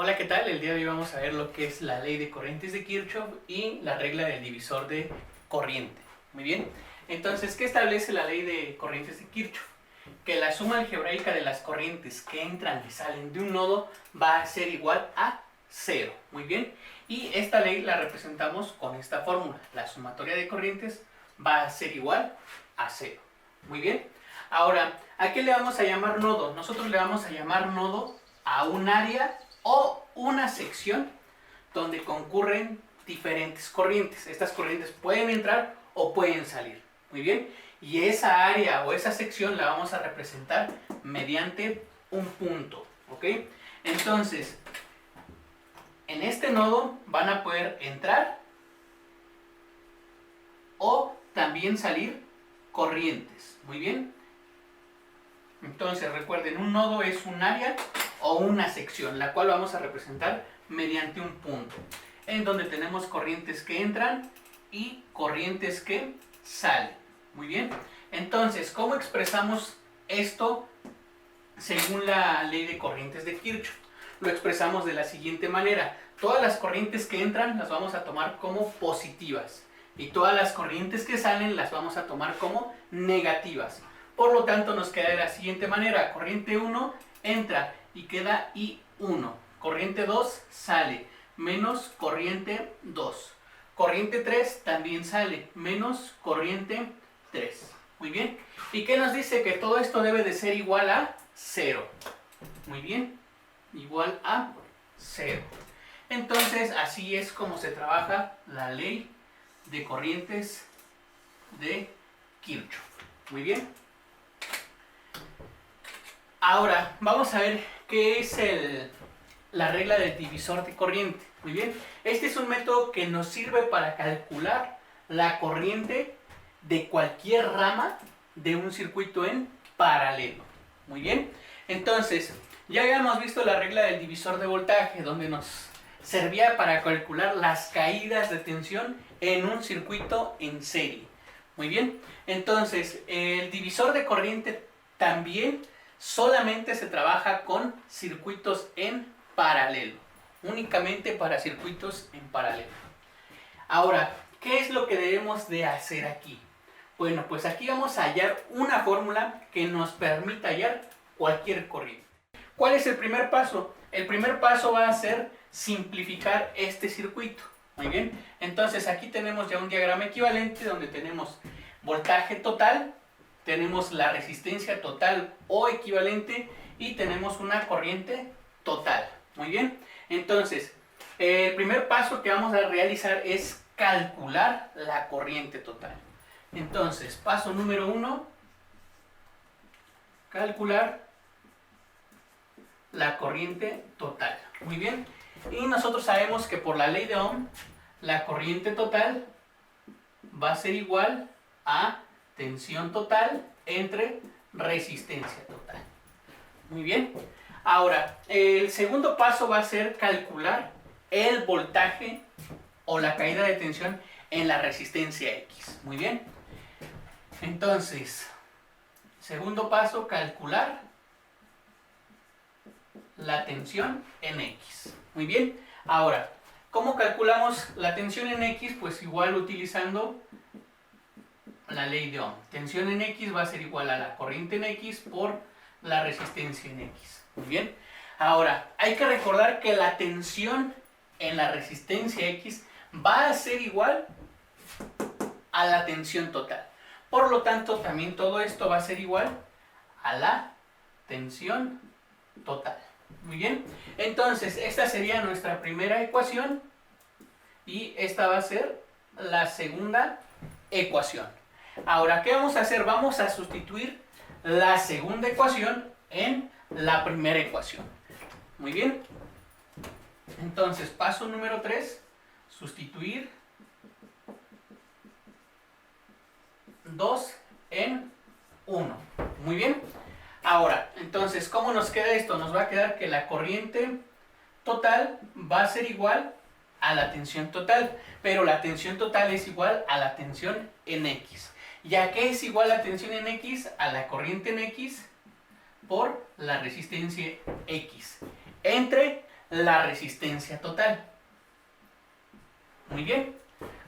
Hola, ¿qué tal? El día de hoy vamos a ver lo que es la ley de corrientes de Kirchhoff y la regla del divisor de corriente. Muy bien. Entonces, ¿qué establece la ley de corrientes de Kirchhoff? Que la suma algebraica de las corrientes que entran y salen de un nodo va a ser igual a 0. Muy bien. Y esta ley la representamos con esta fórmula. La sumatoria de corrientes va a ser igual a 0. Muy bien. Ahora, ¿a qué le vamos a llamar nodo? Nosotros le vamos a llamar nodo a un área o una sección donde concurren diferentes corrientes. Estas corrientes pueden entrar o pueden salir. Muy bien. Y esa área o esa sección la vamos a representar mediante un punto. ¿Ok? Entonces, en este nodo van a poder entrar o también salir corrientes. Muy bien. Entonces, recuerden, un nodo es un área o una sección, la cual vamos a representar mediante un punto, en donde tenemos corrientes que entran y corrientes que salen. Muy bien. Entonces, ¿cómo expresamos esto según la ley de corrientes de Kirchhoff? Lo expresamos de la siguiente manera. Todas las corrientes que entran las vamos a tomar como positivas y todas las corrientes que salen las vamos a tomar como negativas. Por lo tanto, nos queda de la siguiente manera. Corriente 1 entra y queda I1. Corriente 2 sale, menos corriente 2. Corriente 3 también sale, menos corriente 3. Muy bien. ¿Y qué nos dice? Que todo esto debe de ser igual a 0. Muy bien. Igual a 0. Entonces, así es como se trabaja la ley de corrientes de Kirchhoff. Muy bien. Ahora, vamos a ver qué es la regla del divisor de corriente. Muy bien. Este es un método que nos sirve para calcular la corriente de cualquier rama de un circuito en paralelo. Muy bien. Entonces, ya habíamos visto la regla del divisor de voltaje, donde nos servía para calcular las caídas de tensión en un circuito en serie. Muy bien. Entonces, el divisor de corriente también solamente se trabaja con circuitos en paralelo, únicamente para circuitos en paralelo. Ahora, ¿qué es lo que debemos de hacer aquí? Bueno, pues aquí vamos a hallar una fórmula que nos permita hallar cualquier corriente. ¿Cuál es el primer paso? El primer paso va a ser simplificar este circuito. Muy bien, entonces aquí tenemos ya un diagrama equivalente donde tenemos voltaje total, tenemos la resistencia total o equivalente y tenemos una corriente total. Muy bien. Entonces, el primer paso que vamos a realizar es calcular la corriente total. Entonces, paso número 1, calcular la corriente total. Muy bien. Y nosotros sabemos que por la ley de Ohm, la corriente total va a ser igual a tensión total entre resistencia total. Muy bien. Ahora, el segundo paso va a ser calcular el voltaje o la caída de tensión en la resistencia X. Muy bien. Entonces, segundo paso, calcular la tensión en X. Muy bien. Ahora, ¿cómo calculamos la tensión en X? Pues igual utilizando la ley de Ohm. Tensión en X va a ser igual a la corriente en X por la resistencia en X. Muy bien. Ahora, hay que recordar que la tensión en la resistencia X va a ser igual a la tensión total. Por lo tanto, también todo esto va a ser igual a la tensión total. Muy bien. Entonces, esta sería nuestra primera ecuación y esta va a ser la segunda ecuación. Ahora, ¿qué vamos a hacer? Vamos a sustituir la segunda ecuación en la primera ecuación. Muy bien. Entonces, paso número 3, sustituir 2 en 1. Muy bien. Ahora, entonces, ¿cómo nos queda esto? Nos va a quedar que la corriente total va a ser igual a la tensión total, pero la tensión total es igual a la tensión en X. ¿Ya qué es igual a tensión en X? A la corriente en X por la resistencia X entre la resistencia total. Muy bien.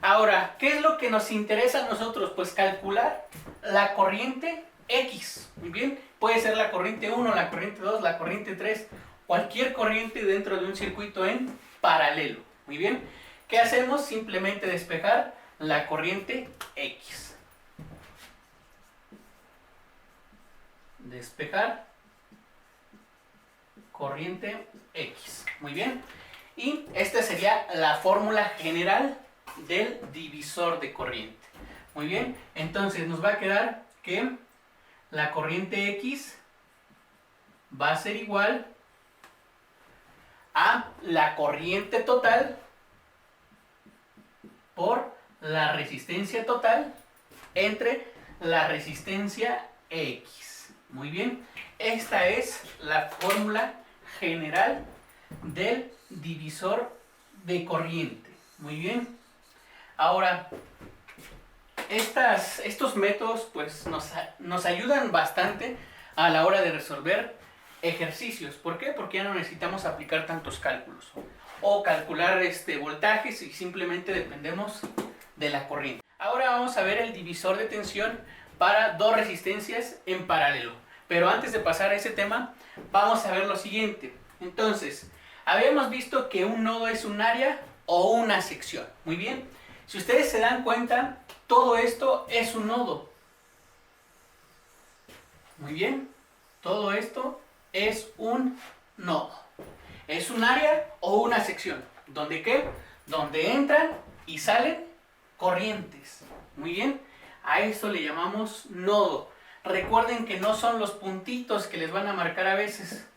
Ahora, ¿qué es lo que nos interesa a nosotros? Pues calcular la corriente X. Muy bien. Puede ser la corriente 1, la corriente 2, la corriente 3, cualquier corriente dentro de un circuito en paralelo. Muy bien. ¿Qué hacemos? Simplemente despejar la corriente X. Despejar corriente X. Muy bien. Y esta sería la fórmula general del divisor de corriente. Muy bien. Entonces nos va a quedar que la corriente X va a ser igual a la corriente total por la resistencia total entre la resistencia X. Muy bien. Esta es la fórmula general del divisor de corriente. Muy bien. Ahora, estos métodos pues nos ayudan bastante a la hora de resolver ejercicios. ¿Por qué? Porque ya no necesitamos aplicar tantos cálculos o calcular voltajes y simplemente dependemos de la corriente. Ahora vamos a ver el divisor de tensión para dos resistencias en paralelo. Pero antes de pasar a ese tema, vamos a ver lo siguiente. Entonces, habíamos visto que un nodo es un área o una sección. Muy bien. Si ustedes se dan cuenta, todo esto es un nodo. Muy bien. Todo esto es un nodo. Es un área o una sección. ¿Dónde qué? Donde entran y salen corrientes. Muy bien. A esto le llamamos nodo. Recuerden que no son los puntitos que les van a marcar a veces.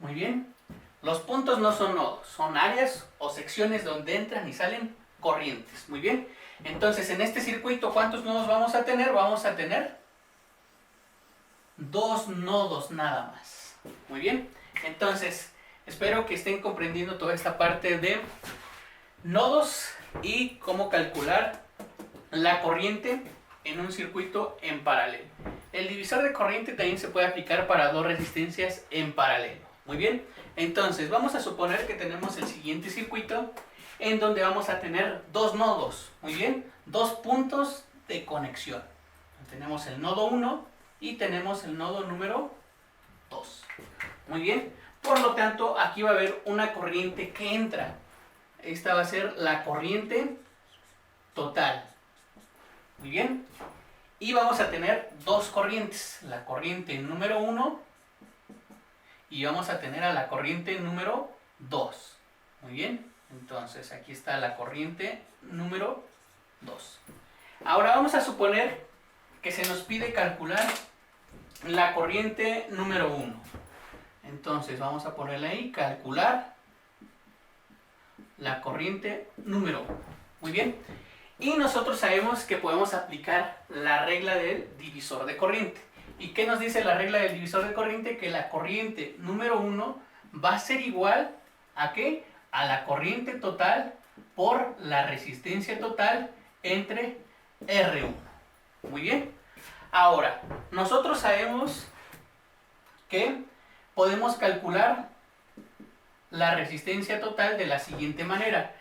Muy bien. Los puntos no son nodos, son áreas o secciones donde entran y salen corrientes. Muy bien. Entonces, en este circuito, ¿cuántos nodos vamos a tener? Vamos a tener dos nodos nada más. Muy bien. Entonces, espero que estén comprendiendo toda esta parte de nodos y cómo calcular la corriente en un circuito en paralelo. El divisor de corriente también se puede aplicar para dos resistencias en paralelo. Muy bien. Entonces, vamos a suponer que tenemos el siguiente circuito en donde vamos a tener dos nodos. Muy bien. Dos puntos de conexión. Tenemos el nodo 1 y tenemos el nodo número 2. Muy bien. Por lo tanto, aquí va a haber una corriente que entra. Esta va a ser la corriente total. Muy bien. Y vamos a tener dos corrientes. La corriente número 1 y vamos a tener a la corriente número 2. Muy bien. Entonces, aquí está la corriente número 2. Ahora vamos a suponer que se nos pide calcular la corriente número 1. Entonces, vamos a ponerle ahí, calcular la corriente número 1. Muy bien. Y nosotros sabemos que podemos aplicar la regla del divisor de corriente. ¿Y qué nos dice la regla del divisor de corriente? Que la corriente número 1 va a ser igual ¿a qué? A la corriente total por la resistencia total entre R1. Muy bien. Ahora, nosotros sabemos que podemos calcular la resistencia total de la siguiente manera.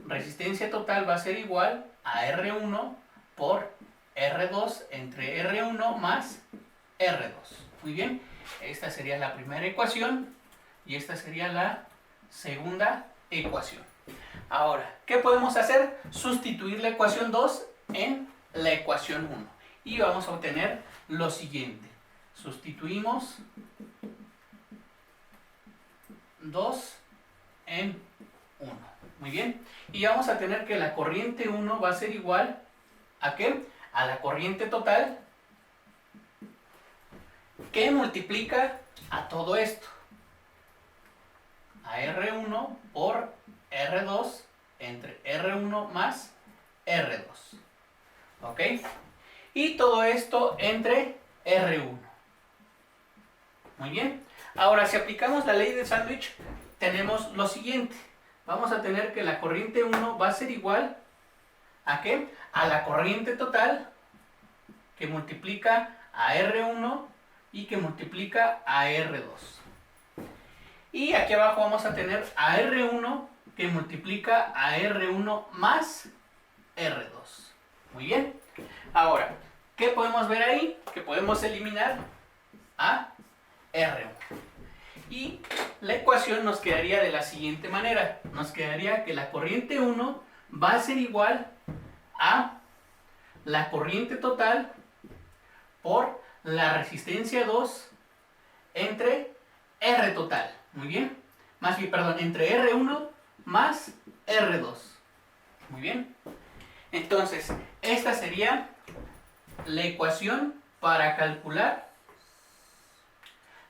Resistencia total va a ser igual a R1 por R2 entre R1 más R2. Muy bien. Esta sería la primera ecuación y esta sería la segunda ecuación. Ahora, ¿qué podemos hacer? Sustituir la ecuación 2 en la ecuación 1. Y vamos a obtener lo siguiente. Sustituimos 2 en 1. Muy bien. Y vamos a tener que la corriente 1 va a ser igual ¿a qué? A la corriente total que multiplica a todo esto. A R1 por R2 entre R1 más R2. ¿Ok? Y todo esto entre R1. Muy bien. Ahora, si aplicamos la ley de sándwich, tenemos lo siguiente. Vamos a tener que la corriente 1 va a ser igual ¿a qué? A la corriente total que multiplica a R1 y que multiplica a R2. Y aquí abajo vamos a tener a R1 que multiplica a R1 más R2. Muy bien. Ahora, ¿qué podemos ver ahí? Que podemos eliminar a R1. Y la ecuación nos quedaría de la siguiente manera. Nos quedaría que la corriente 1 va a ser igual a la corriente total por la resistencia 2 entre R total. Muy bien. Más bien, perdón, entre R1 más R2. Muy bien. Entonces, esta sería la ecuación para calcular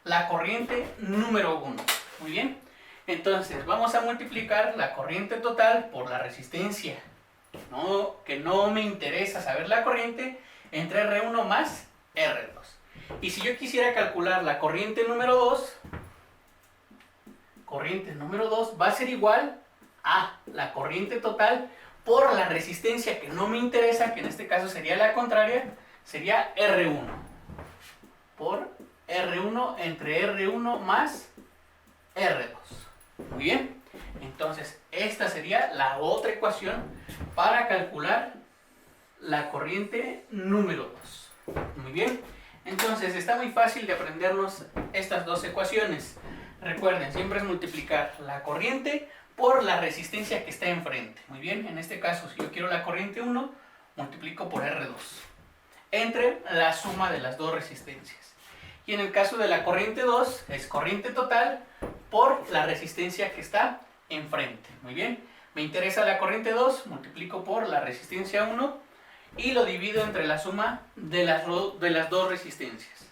la corriente número 1. Muy bien. Entonces, vamos a multiplicar la corriente total por la resistencia. Que no me interesa saber la corriente entre R1 más R2. Y si yo quisiera calcular la corriente número 2, va a ser igual a la corriente total por la resistencia que no me interesa, que en este caso sería la contraria, sería R1. Por R1 entre R1 más R2. Muy bien. Entonces, esta sería la otra ecuación para calcular la corriente número 2. Muy bien. Entonces, está muy fácil de aprendernos estas dos ecuaciones. Recuerden, siempre es multiplicar la corriente por la resistencia que está enfrente. Muy bien. En este caso, si yo quiero la corriente 1, multiplico por R2. Entre la suma de las dos resistencias. Y en el caso de la corriente 2, es corriente total por la resistencia que está enfrente. Muy bien. Me interesa la corriente 2, multiplico por la resistencia 1 y lo divido entre la suma de las dos resistencias.